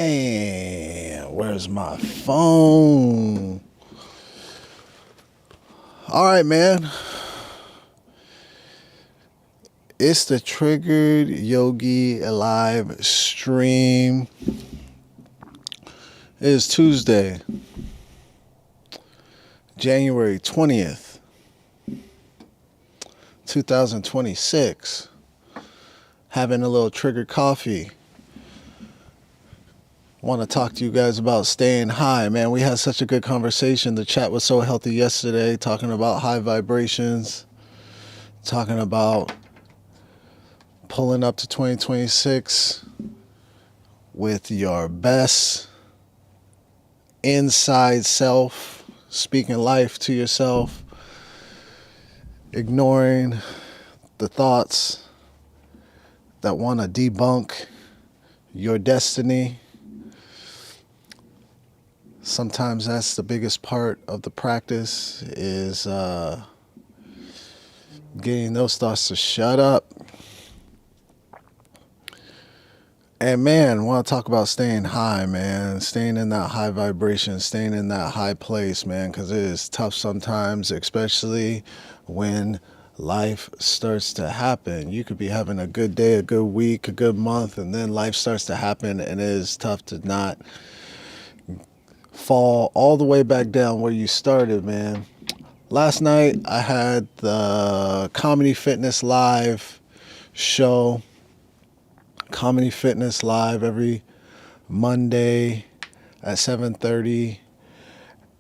Man, where's my phone? All right, man. It's the Triggered Yogi live stream. It is Tuesday, January 20th, 2026. Having a little triggered coffee. Want to talk to you guys about staying high, man. We had such a good conversation. The chat was so healthy yesterday, talking about high vibrations, talking about pulling up to 2026 with your best inside self, speaking life to yourself, ignoring the thoughts that want to debunk your destiny. Sometimes that's the biggest part of the practice, is getting those thoughts to shut up. And man, I want to talk about staying high, man. Staying in that high vibration, staying in that high place, man, because it is tough sometimes, especially when life starts to happen. You could be having a good day, a good week, a good month, and then life starts to happen, and it is tough to not fall all the way back down where you started, man. Last night I had the Comedy Fitness Live show. Comedy Fitness Live every Monday at 7:30.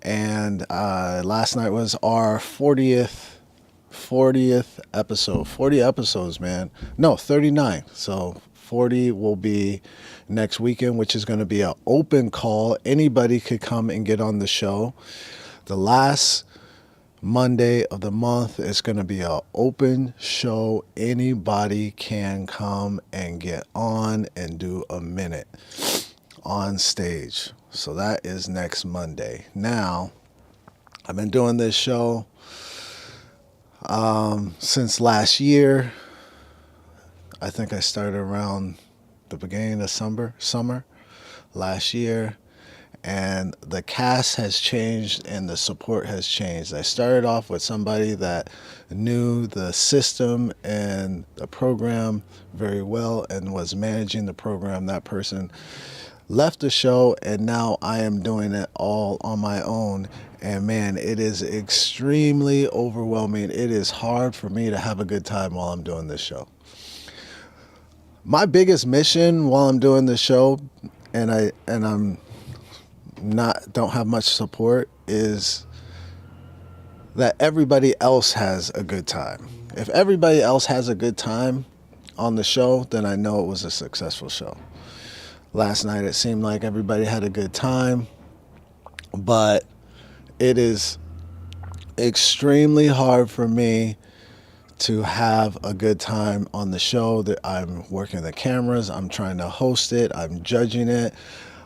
And last night was our 40th episode. 40 episodes, man. No, 39. So 40 will be next weekend, which is going to be an open call. Anybody could come and get on the show. The last Monday of the month is going to be an open show. Anybody can come and get on and do a minute on stage. So that is next Monday. Now, I've been doing this show since last year. I think I started around the beginning of summer last year, and the cast has changed and the support has changed. I started off with somebody that knew the system and the program very well and was managing the program. That person left the show, and now I am doing it all on my own. And man, it is extremely overwhelming. It is hard for me to have a good time while I'm doing this show. My biggest mission while I'm doing the show, and I'm don't have much support, is that everybody else has a good time. If everybody else has a good time on the show, then I know it was a successful show. Last night it seemed like everybody had a good time, but it is extremely hard for me to have a good time on the show. That I'm working the cameras, I'm trying to host it, I'm judging it,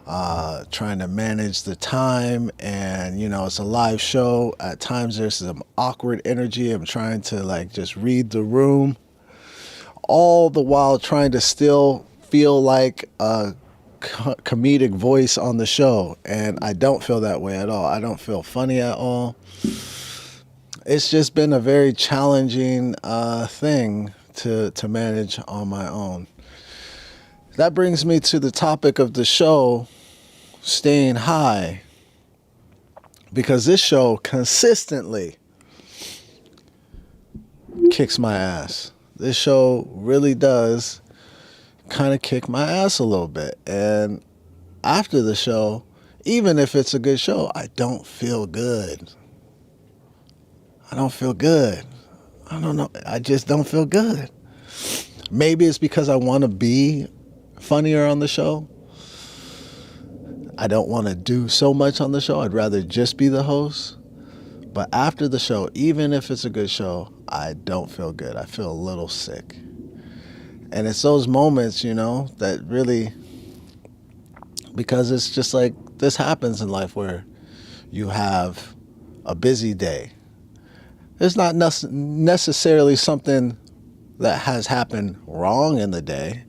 trying to manage the time, and it's a live show. At times there's some awkward energy. I'm trying to just read the room, all the while trying to still feel like a comedic voice on the show, and I don't feel that way at all. I don't feel funny at all. It's just been a very challenging thing to manage on my own. That brings me to the topic of the show, staying high, because this show consistently kicks my ass. This show really does kind of kick my ass a little bit. And after the show, even if it's a good show, I don't feel good. I don't feel good. I don't know. I just don't feel good. Maybe it's because I want to be funnier on the show. I don't want to do so much on the show. I'd rather just be the host. But after the show, even if it's a good show, I don't feel good. I feel a little sick. And it's those moments, that really, because it's just like this happens in life where you have a busy day. It's not necessarily something that has happened wrong in the day,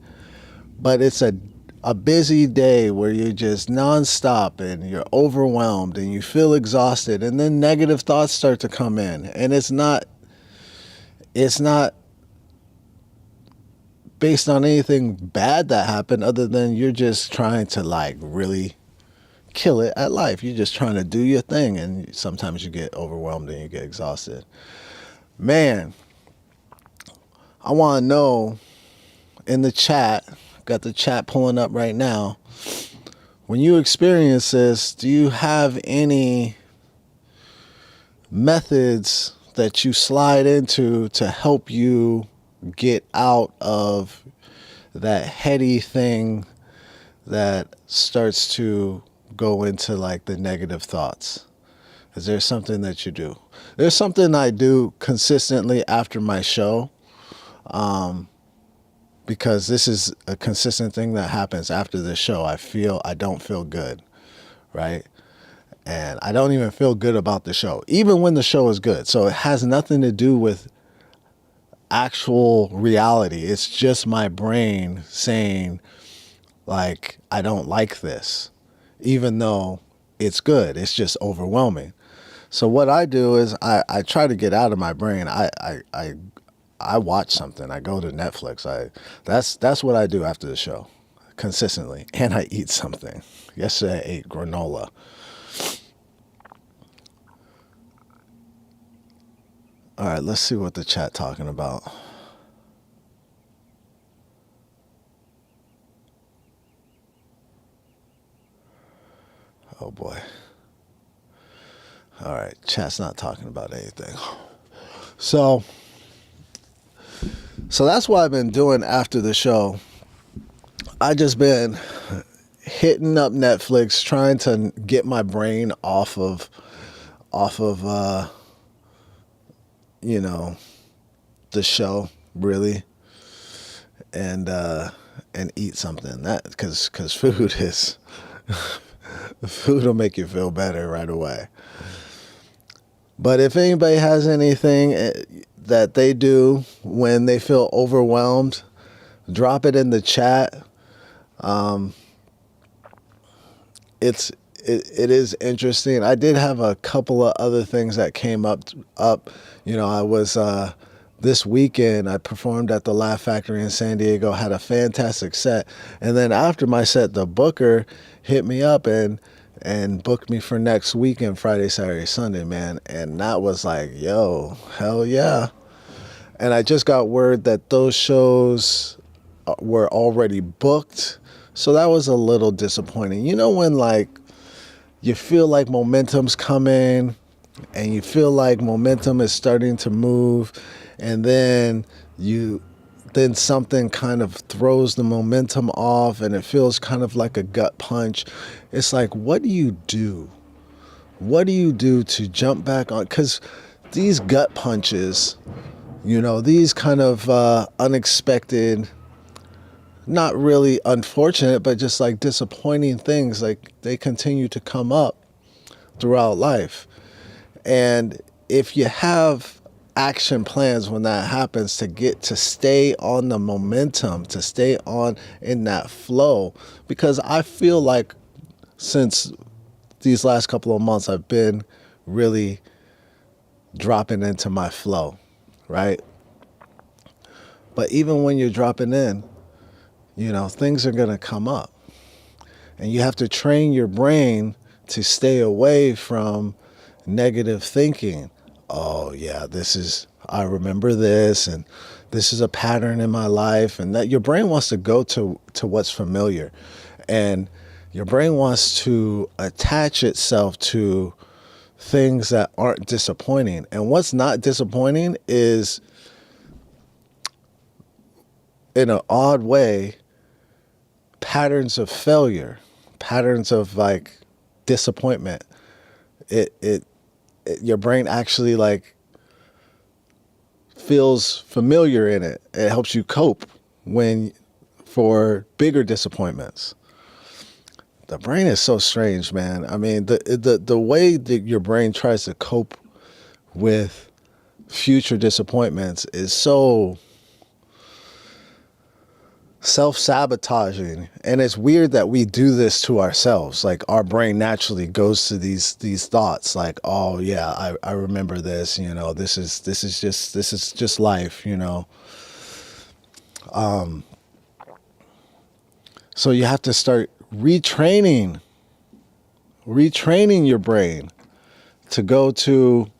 but it's a a busy day where you're just nonstop and you're overwhelmed and you feel exhausted, and then negative thoughts start to come in, and it's not based on anything bad that happened other than you're just trying to like really kill it at life. You're just trying to do your thing, and sometimes you get overwhelmed and you get exhausted. Man, I want to know in the chat, got the chat pulling up right now. When you experience this, do you have any methods that you slide into to help you get out of that heady thing that starts to go into like the negative thoughts? Is there something that you do? There's something I do consistently after my show, because this is a consistent thing that happens after the show. I don't feel good, right? And I don't even feel good about the show, even when the show is good. So it has nothing to do with actual reality. It's just my brain saying, like, I don't like this, even though it's good. It's just overwhelming. So what I do is I try to get out of my brain. I watch something. I go to Netflix. That's what I do after the show, consistently. And I eat something. Yesterday I ate granola. All right, let's see what the chat talking about. Oh boy. All right, chat's not talking about anything. So that's what I've been doing after the show. I just been hitting up Netflix, trying to get my brain off of the show, really, and eat something. That because food is food will make you feel better right away. But if anybody has anything that they do when they feel overwhelmed, drop it in the chat. It is interesting. I did have a couple of other things that came up. I was this weekend. I performed at the Laugh Factory in San Diego. Had a fantastic set, and then after my set, the booker hit me up and booked me for next weekend, Friday, Saturday, Sunday, man. And that was like, yo, hell yeah. And I just got word that those shows were already booked. So that was a little disappointing. You know when like you feel like momentum's coming and you feel like momentum is starting to move, and then something kind of throws the momentum off and it feels kind of like a gut punch. It's like, what do you do? What do you do to jump back on? Because these gut punches, these kind of unexpected, not really unfortunate, but just like disappointing things, like they continue to come up throughout life. And if you have action plans when that happens to stay on the momentum, to stay on in that flow, because I feel like since these last couple of months, I've been really dropping into my flow, right? But even when you're dropping in, things are going to come up. And you have to train your brain to stay away from negative thinking. Oh, yeah, I remember this, and this is a pattern in my life. And that your brain wants to go to what's familiar. And your brain wants to attach itself to things that aren't disappointing. And what's not disappointing is, in an odd way, patterns of failure, patterns of like disappointment. Your brain actually like feels familiar in it. It helps you cope for bigger disappointments. The brain is so strange, man. I mean, the way that your brain tries to cope with future disappointments is so self-sabotaging. And it's weird that we do this to ourselves. Like our brain naturally goes to these thoughts like, oh yeah, I remember this, you know, this is just life, you know. So you have to start retraining your brain to go to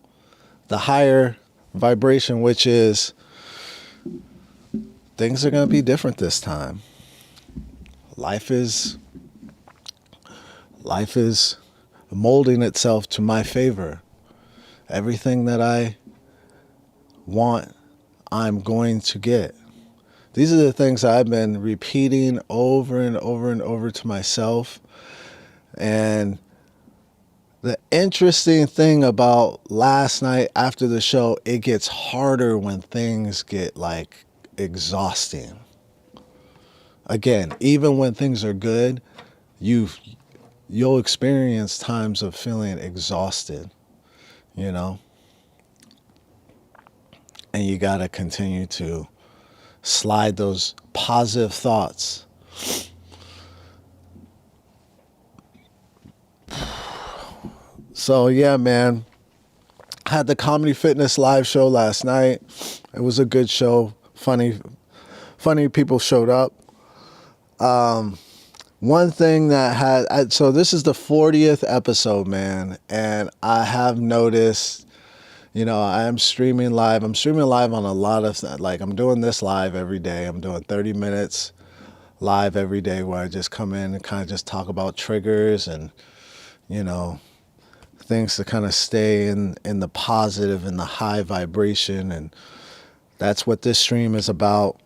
the higher vibration, which is things are going to be different this time. Life is molding itself to my favor. Everything that I want, I'm going to get. These are the things I've been repeating over and over and over to myself. And the interesting thing about last night after the show, it gets harder when things get like exhausting. Again, even when things are good, you'll experience times of feeling exhausted, you know? And you got to continue to slide those positive thoughts. So yeah, man, I had the Comedy Fitness live show last night. It was a good show. Funny people showed up. One thing that so this is the 40th episode, man, and I have noticed, you know, I'm streaming live. I'm streaming live on a lot of, like, I'm doing this live every day. I'm doing 30 minutes live every day where I just come in and kind of just talk about triggers and, you know, things to kind of stay in the positive and the high vibration. And that's what this stream is about,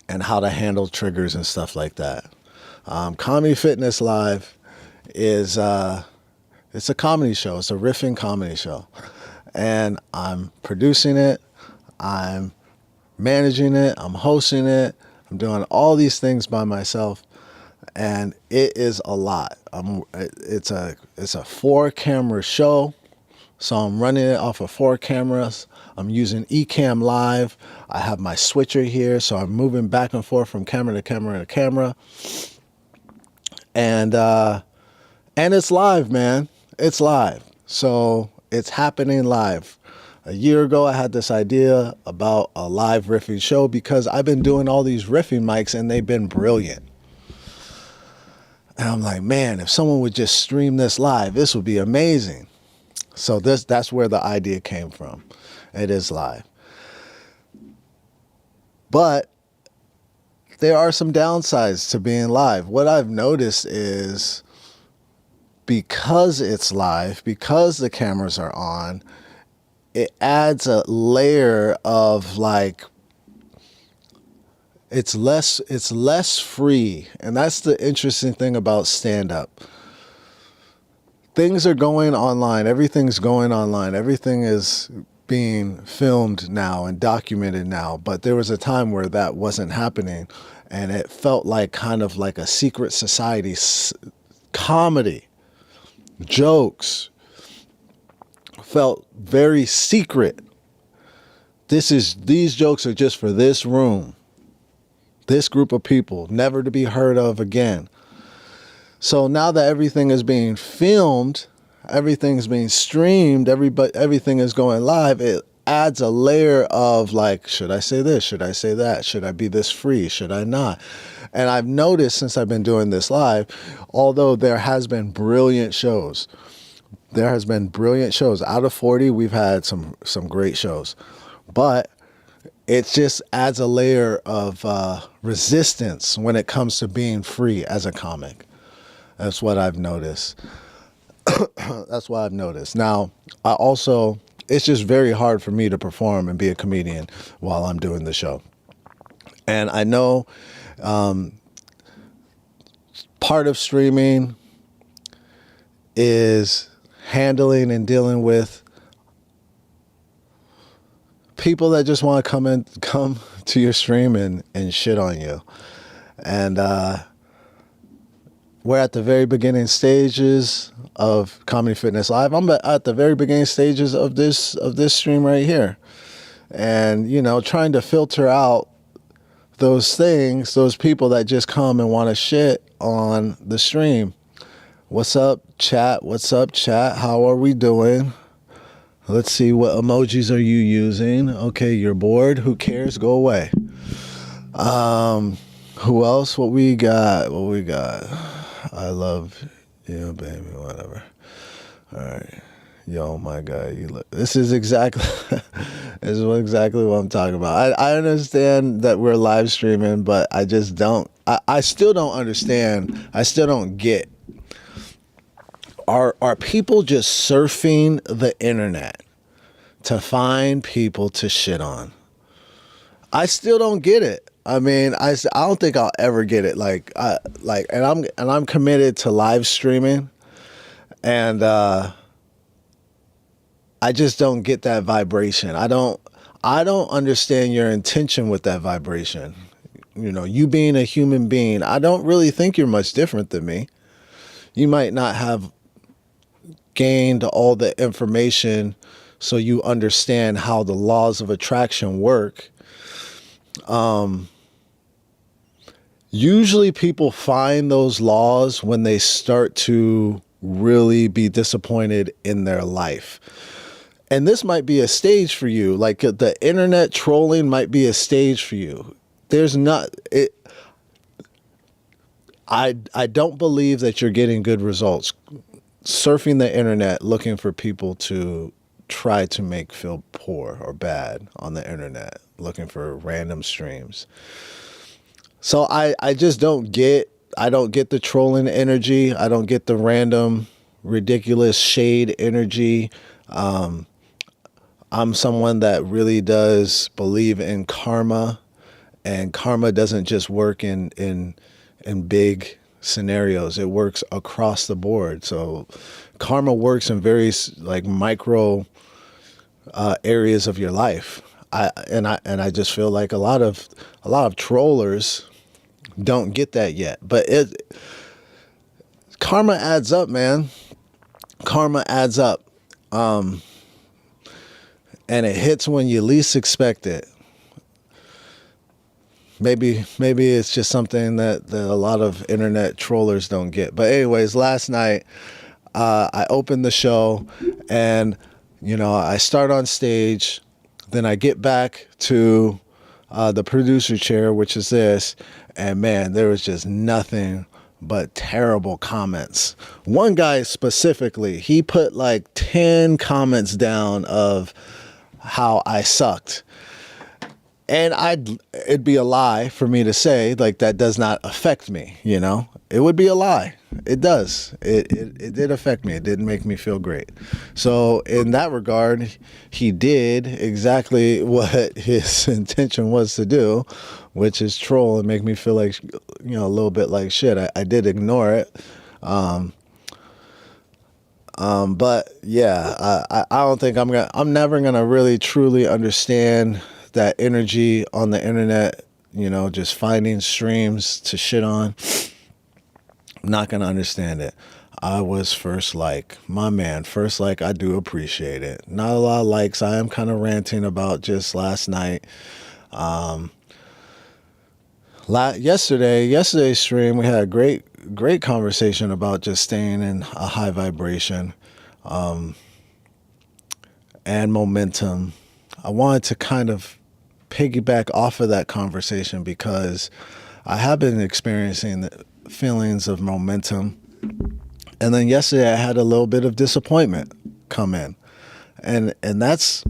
and how to handle triggers and stuff like that. Comedy Fitness Live is it's a comedy show. It's a riffing comedy show. And I'm producing it. I'm managing it. I'm hosting it. I'm doing all these things by myself. And it is a lot. It's a 4-camera show. So I'm running it off of 4 cameras. I'm using Ecamm Live. I have my switcher here, so I'm moving back and forth from camera to camera to camera. And it's live, man. It's live. So it's happening live. A year ago, I had this idea about a live riffing show because I've been doing all these riffing mics and they've been brilliant. And I'm like, man, if someone would just stream this live, this would be amazing. So that's where the idea came from. It is live. But there are some downsides to being live. What I've noticed is because it's live, because the cameras are on, it adds a layer of like, it's less free. And that's the interesting thing about stand-up. Things are going online. Everything's going online. Everything is being filmed now and documented now. But there was a time where that wasn't happening. And it felt like kind of like a secret society comedy. Jokes felt very secret. These jokes are just for this room. This group of people, never to be heard of again. So now that everything is being filmed, everything's being streamed, everything is going live, it adds a layer of like, should I say this? Should I say that? Should I be this free? Should I not? And I've noticed since I've been doing this live, although there has been brilliant shows, out of 40, we've had some great shows, but it just adds a layer of resistance when it comes to being free as a comic. That's what I've noticed. That's what I've noticed. Now, it's just very hard for me to perform and be a comedian while I'm doing the show. And I know part of streaming is handling and dealing with people that just want to come to your stream and shit on you. And we're at the very beginning stages of Comedy Fitness Live. I'm at the very beginning stages of this stream right here. And, you know, trying to filter out those things, those people that just come and want to shit on the stream. What's up, chat? What's up, chat? How are we doing? Let's see, what emojis are you using? Okay, you're bored. Who cares? Go away. Who else? What we got? I love you, baby. Whatever. All right. Yo, my guy, you look. This is exactly what I'm talking about. I understand that we're live streaming, but I just don't. I still don't understand. I still don't get. Are people just surfing the internet to find people to shit on? I still don't get it. I mean, I don't think I'll ever get it. And I'm committed to live streaming, and I just don't get that vibration. I don't understand your intention with that vibration. You know, you being a human being, I don't really think you're much different than me. You might not have gained all the information so you understand how the laws of attraction work. Usually people find those laws when they start to really be disappointed in their life. And this might be a stage for you. Like the internet trolling might be a stage for you. I don't believe that you're getting good results surfing the internet looking for people to try to make feel poor or bad on the internet, looking for random streams. So I just don't get the trolling energy. I don't get the random, ridiculous shade energy. I'm someone that really does believe in karma, and karma doesn't just work in big scenarios. It works across the board. So karma works in various like micro areas of your life. I just feel like a lot of trollers don't get that yet. But karma adds up, man. Karma adds up. And it hits when you least expect it. Maybe it's just something that a lot of internet trollers don't get. But anyways, last night I opened the show, and I start on stage, then I get back to the producer chair, which is this, and man, there was just nothing but terrible comments. One guy specifically, he put like 10 comments down of how I sucked. And it'd be a lie for me to say like that does not affect me, It would be a lie. It does. It did affect me. It didn't make me feel great. So in that regard, he did exactly what his intention was to do, which is troll and make me feel like, a little bit like shit. I did ignore it. But yeah, I don't think I'm never gonna really truly understand that energy on the internet, just finding streams to shit on. I'm not gonna understand it. I was first like, my man, first like, I do appreciate it. Not a lot of likes. I am kind of ranting about just last night. Yesterday's stream, we had a great conversation about just staying in a high vibration, and momentum. I wanted to kind of piggyback off of that conversation because I have been experiencing the feelings of momentum. And then yesterday I had a little bit of disappointment come in. And that's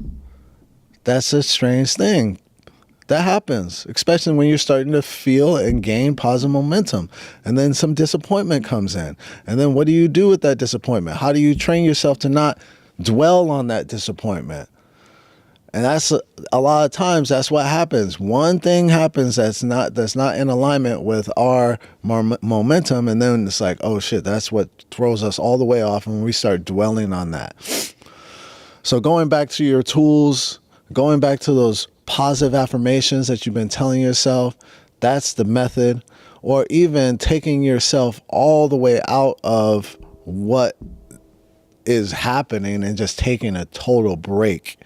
a strange thing. That happens, especially when you're starting to feel and gain positive momentum. And then some disappointment comes in. And then what do you do with that disappointment? How do you train yourself to not dwell on that disappointment? And that's a lot of times that's what happens. One thing happens that's not in alignment with our momentum, and then it's like, oh shit, that's what throws us all the way off, and we start dwelling on that. So going back to your tools, going back to those positive affirmations that you've been telling yourself, that's the method. Or even taking yourself all the way out of what is happening and just taking a total break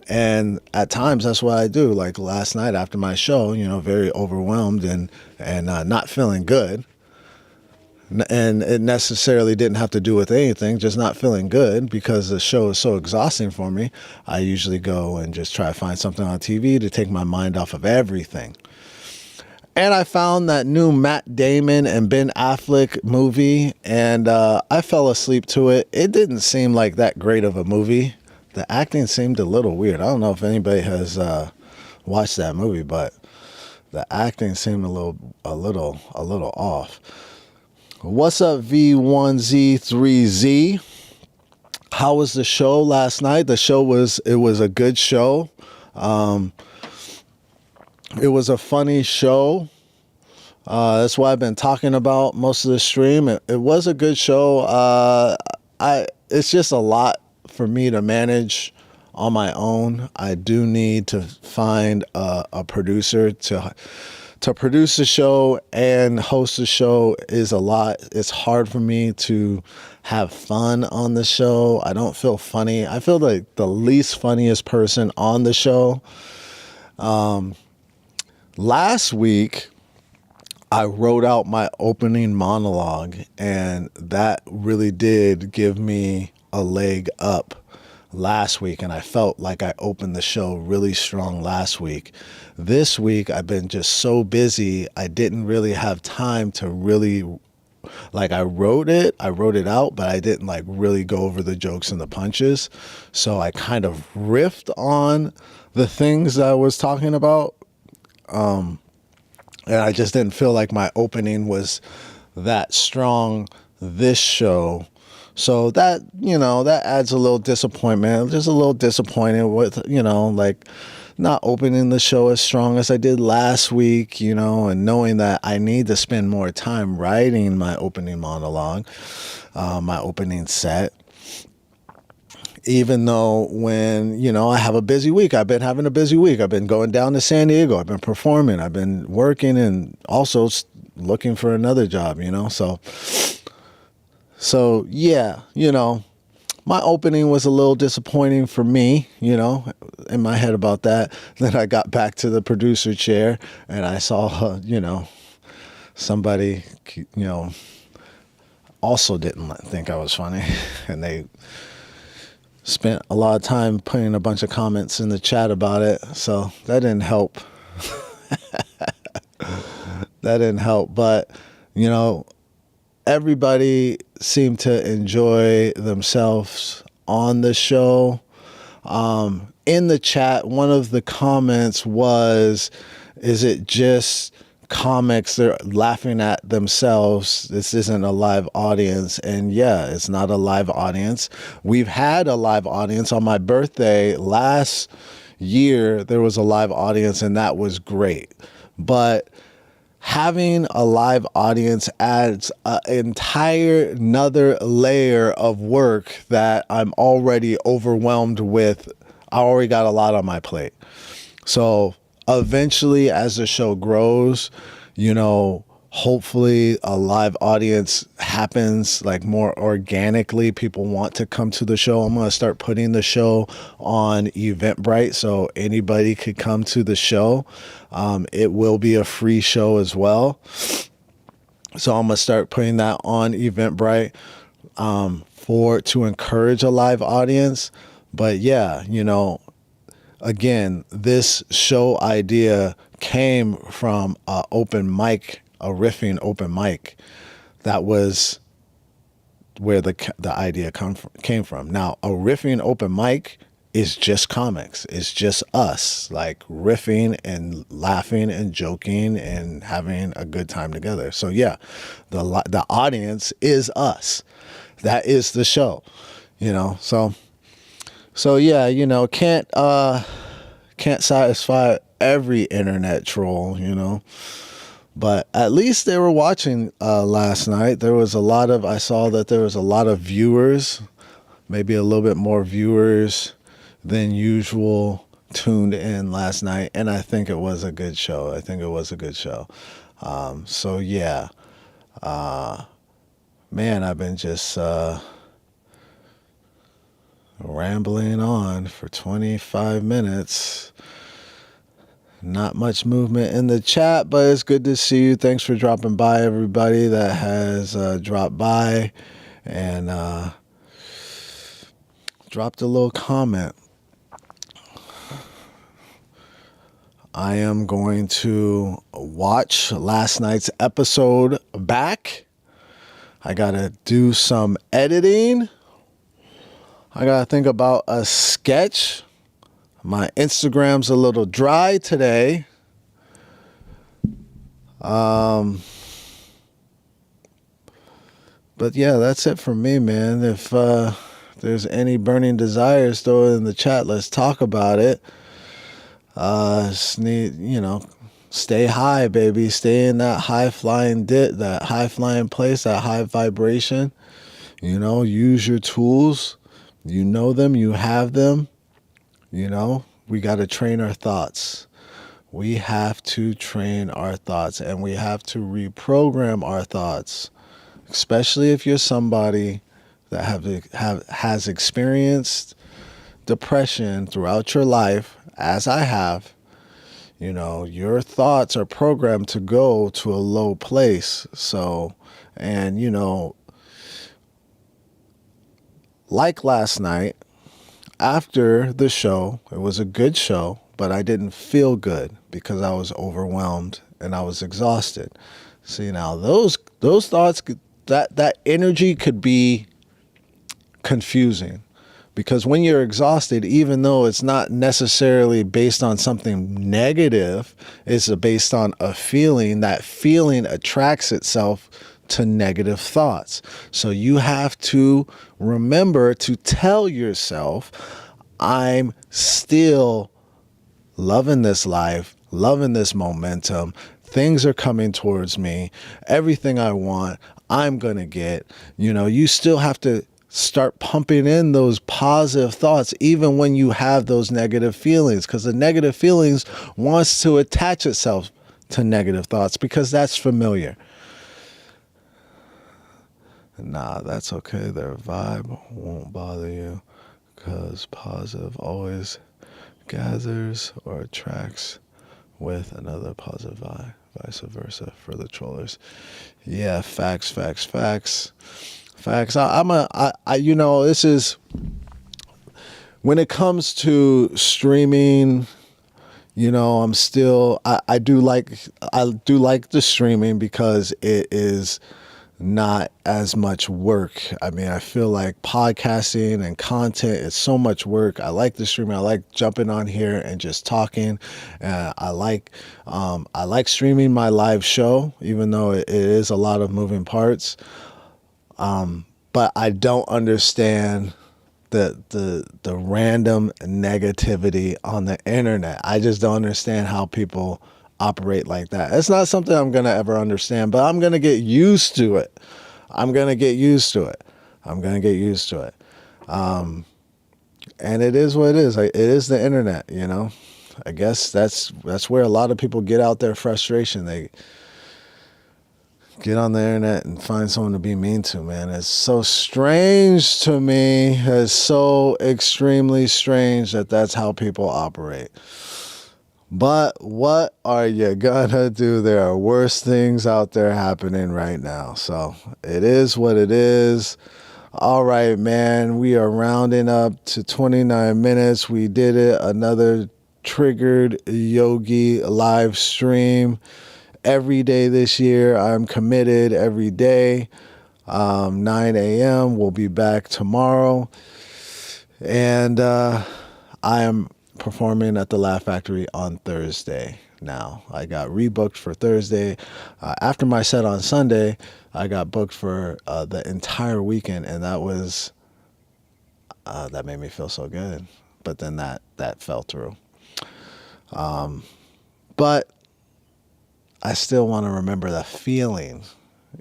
And at times that's what I do. Like last night after my show, very overwhelmed and not feeling good. And it necessarily didn't have to do with anything, just not feeling good because the show is so exhausting for me. I usually go and just try to find something on TV to take my mind off of everything. And I found that new Matt Damon and Ben Affleck movie, and I fell asleep to it. It didn't seem like that great of a movie. The acting seemed a little weird. I don't know if anybody has watched that movie, but the acting seemed a little off. What's up, V1Z3Z? How was the show last night? It was a good show. It was a funny show. That's what I've been talking about most of the stream. It was a good show. It's just a lot for me to manage on my own. I do need to find a producer to produce the show and host the show is a lot. It's hard for me to have fun on the show. I don't feel funny. I feel like the least funniest person on the show. Last week, I wrote out my opening monologue, and that really did give me a leg up last week, and I felt like I opened the show really strong last week. This week, I've been just so busy, I didn't really have time to really, I wrote it out, but I didn't really go over the jokes and the punches. So I kind of riffed on the things that I was talking about. And I just didn't feel like my opening was that strong this show. So that, that adds a little disappointment. Just a little disappointed with, not opening the show as strong as I did last week, and knowing that I need to spend more time writing my opening monologue, my opening set. Even though when, I have a busy week, I've been having a busy week. I've been going down to San Diego. I've been performing. I've been working and also looking for another job, So yeah, my opening was a little disappointing for me, in my head about that. Then I got back to the producer chair and I saw, somebody, also didn't think I was funny and they spent a lot of time putting a bunch of comments in the chat about it. So that didn't help. That didn't help. But, everybody seemed to enjoy themselves on the show. In the chat, one of the comments was, is it just comics? They're laughing at themselves. This isn't a live audience. And yeah, it's not a live audience. We've had a live audience on my birthday last year. There was a live audience and that was great. But having a live audience adds an entire another layer of work that I'm already overwhelmed with. I already got a lot on my plate. So eventually, as the show grows, hopefully a live audience happens more organically. People want to come to the show. I'm going to start putting the show on Eventbrite so anybody could come to the show. It will be a free show as well. So I'm going to start putting that on Eventbrite to encourage a live audience. But yeah, again, this show idea came from a riffing open mic. That was where the idea came from. Now, a riffing open mic is just comics. It's just us, riffing and laughing and joking and having a good time together. So yeah, the audience is us. That is the show, So yeah, can't satisfy every internet troll, but at least they were watching last night. I saw that there was a lot of viewers, maybe a little bit more viewers than usual tuned in last night. And I think it was a good show. So yeah, man, I've been just, rambling on for 25 minutes. Not much movement in the chat, but it's good to see you. Thanks for dropping by, everybody that has dropped by and dropped a little comment. I am going to watch last night's episode back. I got to do some editing. I got to think about a sketch. My Instagram's a little dry today. But yeah, that's it for me, man. If there's any burning desires, throw it in the chat. Let's talk about it. Just need, stay high, baby. Stay in that high flying that high flying place, that high vibration. Use your tools. You know them, you have them. We got to train our thoughts. We have to train our thoughts, and we have to reprogram our thoughts, especially if you're somebody that has experienced depression throughout your life, as I have. Your thoughts are programmed to go to a low place. So, and like last night, after the show, it was a good show, but I didn't feel good because I was overwhelmed and I was exhausted. See, now those thoughts, that energy could be confusing, because when you're exhausted, even though it's not necessarily based on something negative, it's based on a feeling. That feeling attracts itself to negative thoughts. So you have to remember to tell yourself, I'm still loving this life, loving this momentum. Things are coming towards me. Everything I want, I'm going to get. You still have to start pumping in those positive thoughts, even when you have those negative feelings, because the negative feelings wants to attach itself to negative thoughts because that's familiar. Nah, that's okay. Their vibe won't bother you because positive always gathers or attracts with another positive vibe, vice versa for the trollers. Yeah, facts. This is, when it comes to streaming, I do like the streaming because it is not as much work. I mean, I feel like podcasting and content is so much work. I like the streaming. I like jumping on here and just talking. I like streaming my live show, even though it is a lot of moving parts. But I don't understand the random negativity on the internet. I just don't understand how people operate like that. It's not something I'm going to ever understand, but I'm going to get used to it. And it is what it is. It is the internet, I guess that's where a lot of people get out their frustration. They get on the internet and find someone to be mean to, man. It's so strange to me. It's so extremely strange that that's how people operate. But what are you gonna do? There are worse things out there happening right now. So it is what it is. All right, man. We are rounding up to 29 minutes. We did it. Another triggered yogi live stream. Every day this year, I'm committed every day. 9 a.m. We'll be back tomorrow. And I am performing at the Laugh Factory on Thursday. Now, I got rebooked for Thursday. After my set on Sunday, I got booked for the entire weekend, and that was that made me feel so good. But then that fell through. But I still want to remember the feeling,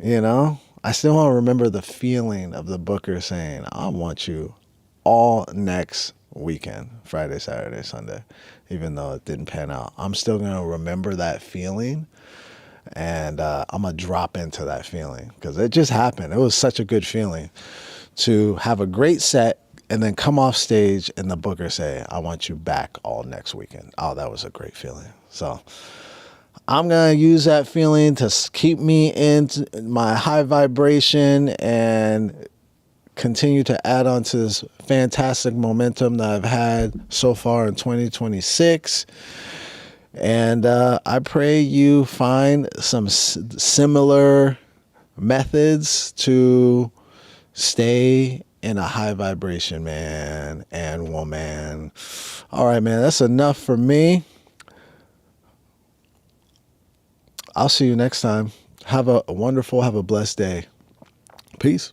I still want to remember the feeling of the booker saying, I want you all next weekend, Friday, Saturday, Sunday, even though it didn't pan out. I'm still going to remember that feeling, and I'm going to drop into that feeling because it just happened. It was such a good feeling to have a great set, and then come off stage and the booker say, I want you back all next weekend. Oh, that was a great feeling. So I'm going to use that feeling to keep me in my high vibration and continue to add on to this fantastic momentum that I've had so far in 2026. And I pray you find some similar methods to stay in a high vibration, man and woman. All right, man, that's enough for me. I'll see you next time. Have a blessed day. Peace.